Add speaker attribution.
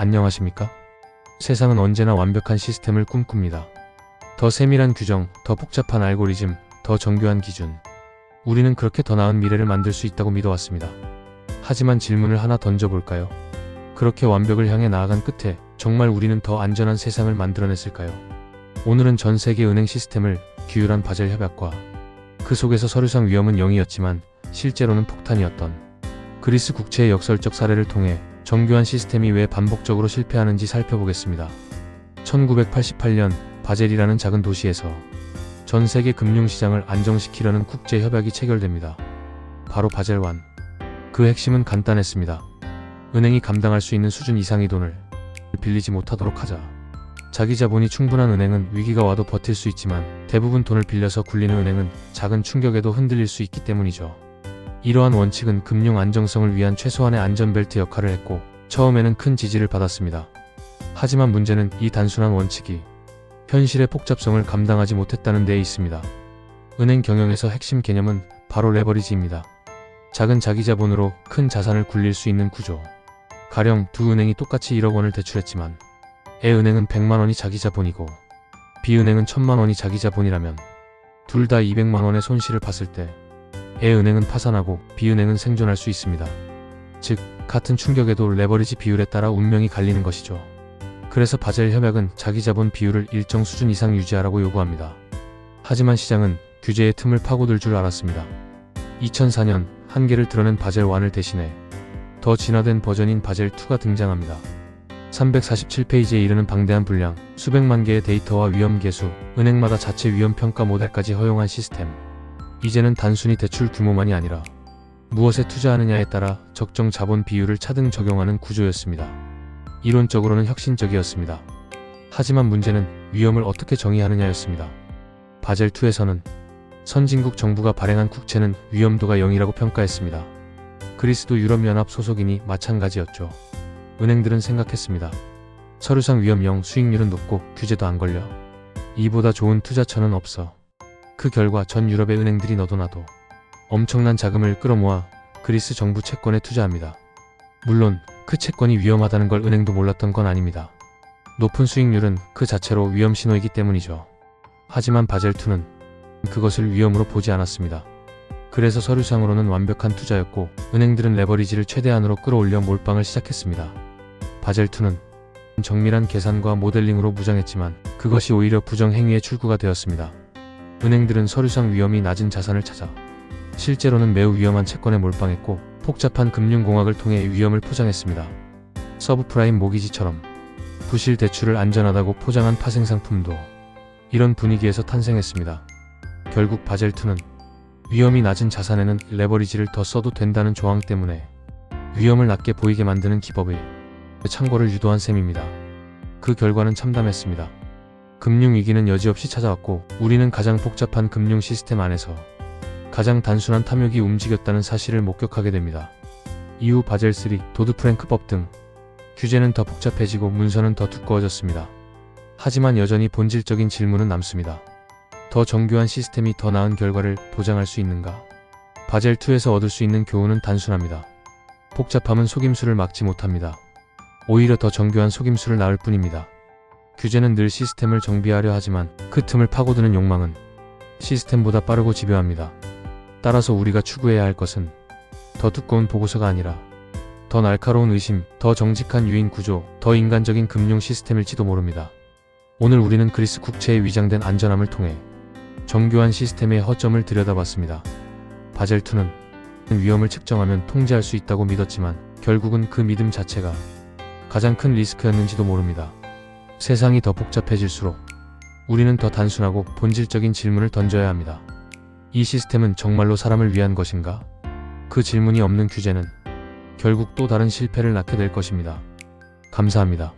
Speaker 1: 안녕하십니까? 세상은 언제나 완벽한 시스템을 꿈꿉니다. 더 세밀한 규정, 더 복잡한 알고리즘, 더 정교한 기준. 우리는 그렇게 더 나은 미래를 만들 수 있다고 믿어왔습니다. 하지만 질문을 하나 던져볼까요? 그렇게 완벽을 향해 나아간 끝에 정말 우리는 더 안전한 세상을 만들어냈을까요? 오늘은 전 세계 은행 시스템을 규율한 바젤 협약과 그 속에서 서류상 위험은 0이었지만 실제로는 폭탄이었던 그리스 국채의 역설적 사례를 통해 정교한 시스템이 왜 반복적으로 실패하는지 살펴보겠습니다. 1988년 바젤이라는 작은 도시에서 전 세계 금융시장을 안정시키려는 국제협약이 체결됩니다. 바로 바젤 1. 그 핵심은 간단했습니다. 은행이 감당할 수 있는 수준 이상의 돈을 빌리지 못하도록 하자. 자기 자본이 충분한 은행은 위기가 와도 버틸 수 있지만 대부분 돈을 빌려서 굴리는 은행은 작은 충격에도 흔들릴 수 있기 때문이죠. 이러한 원칙은 금융 안정성을 위한 최소한의 안전벨트 역할을 했고 처음에는 큰 지지를 받았습니다. 하지만 문제는 이 단순한 원칙이 현실의 복잡성을 감당하지 못했다는 데에 있습니다. 은행 경영에서 핵심 개념은 바로 레버리지입니다. 작은 자기 자본으로 큰 자산을 굴릴 수 있는 구조. 가령 두 은행이 똑같이 1억 원을 대출했지만 A은행은 100만 원이 자기 자본이고 B은행은 1000만 원이 자기 자본이라면 둘 다 200만 원의 손실을 봤을 때 A은행은 파산하고 B은행은 생존할 수 있습니다. 즉, 같은 충격에도 레버리지 비율에 따라 운명이 갈리는 것이죠. 그래서 바젤 협약은 자기 자본 비율을 일정 수준 이상 유지하라고 요구합니다. 하지만 시장은 규제의 틈을 파고들 줄 알았습니다. 2004년 한계를 드러낸 바젤 1을 대신해 더 진화된 버전인 바젤 2가 등장합니다. 347페이지에 이르는 방대한 분량, 수백만 개의 데이터와 위험 계수, 은행마다 자체 위험 평가 모델까지 허용한 시스템. 이제는 단순히 대출 규모만이 아니라 무엇에 투자하느냐에 따라 적정 자본 비율을 차등 적용하는 구조였습니다. 이론적으로는 혁신적이었습니다. 하지만 문제는 위험을 어떻게 정의하느냐였습니다. 바젤 2에서는 선진국 정부가 발행한 국채는 위험도가 0이라고 평가했습니다. 그리스도 유럽연합 소속이니 마찬가지였죠. 은행들은 생각했습니다. 서류상 위험 0, 수익률은 높고 규제도 안 걸려. 이보다 좋은 투자처는 없어. 그 결과 전 유럽의 은행들이 너도 나도 엄청난 자금을 끌어모아 그리스 정부 채권에 투자합니다. 물론 그 채권이 위험하다는 걸 은행도 몰랐던 건 아닙니다. 높은 수익률은 그 자체로 위험 신호이기 때문이죠. 하지만 바젤 2는 그것을 위험으로 보지 않았습니다. 그래서 서류상으로는 완벽한 투자였고 은행들은 레버리지를 최대한으로 끌어올려 몰빵을 시작했습니다. 바젤 2는 정밀한 계산과 모델링으로 무장했지만 그것이 오히려 부정행위의 출구가 되었습니다. 은행들은 서류상 위험이 낮은 자산을 찾아 실제로는 매우 위험한 채권에 몰빵했고 복잡한 금융공학을 통해 위험을 포장했습니다. 서브프라임 모기지처럼 부실 대출을 안전하다고 포장한 파생상품도 이런 분위기에서 탄생했습니다. 결국 바젤 2는 위험이 낮은 자산에는 레버리지를 더 써도 된다는 조항 때문에 위험을 낮게 보이게 만드는 기법의 창고를 유도한 셈입니다. 그 결과는 참담했습니다. 금융위기는 여지없이 찾아왔고 우리는 가장 복잡한 금융 시스템 안에서 가장 단순한 탐욕이 움직였다는 사실을 목격하게 됩니다. 이후 바젤 3, 도드-프랭크법 등 규제는 더 복잡해지고 문서는 더 두꺼워졌습니다. 하지만 여전히 본질적인 질문은 남습니다. 더 정교한 시스템이 더 나은 결과를 보장할 수 있는가? 바젤 2에서 얻을 수 있는 교훈은 단순합니다. 복잡함은 속임수를 막지 못합니다. 오히려 더 정교한 속임수를 낳을 뿐입니다. 규제는 늘 시스템을 정비하려 하지만 그 틈을 파고드는 욕망은 시스템보다 빠르고 집요합니다. 따라서 우리가 추구해야 할 것은 더 두꺼운 보고서가 아니라 더 날카로운 의심, 더 정직한 유인 구조, 더 인간적인 금융 시스템일지도 모릅니다. 오늘 우리는 그리스 국채에 위장된 안전함을 통해 정교한 시스템의 허점을 들여다봤습니다. 바젤 2는 위험을 측정하면 통제할 수 있다고 믿었지만 결국은 그 믿음 자체가 가장 큰 리스크였는지도 모릅니다. 세상이 더 복잡해질수록 우리는 더 단순하고 본질적인 질문을 던져야 합니다. 이 시스템은 정말로 사람을 위한 것인가? 그 질문이 없는 규제는 결국 또 다른 실패를 낳게 될 것입니다. 감사합니다.